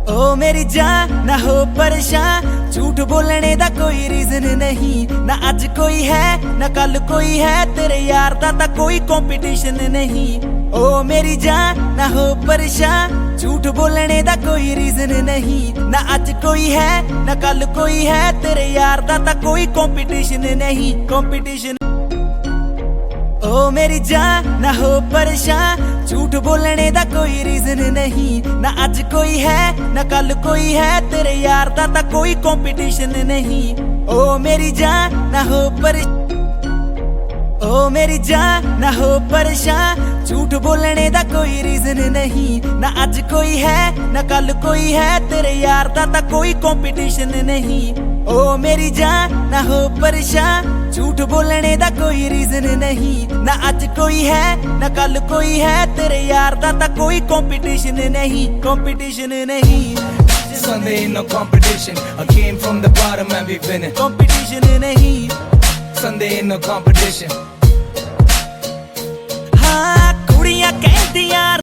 ओ मेरी जान ना हो परेशान, झूठ बोलने दा कोई रीजन नहीं। ना आज कोई है ना कल कोई है, तेरे यार दा ता कोई कंपटीशन नहीं। ओ मेरी जान ना हो परेशान, झूठ बोलने दा कोई रीजन नहीं। ना आज कोई है ना कल कोई है, तेरे यार दा ता कोई कंपटीशन नहीं। कंपटीशन ओ मेरी जान ना हो परेशान, झूठ बोलने दा कोई रीजन नहीं। ना आज कोई है ना कल कोई है, तेरे यार दा ता कोई कंपटीशन नहीं। ओ मेरी जान ना हो ओ मेरी जान ना हो परेशान, झूठ बोलने दा कोई रीजन नहीं। ना आज कोई है ना कल कोई है, तेरे यार दा ता कोई कंपटीशन नहीं। ओ मेरी जान ना हो परेशान, झूठ बोलने दा कोई रीजन नहीं। ना आज कोई है ना कल कोई है, तेरे यार दा ता कोई कंपटीशन नहीं। कंपटीशन नहीं। Sunday ain't no competition. I came from the bottom and we winning. Competition नहीं। Sunday ain't no competition.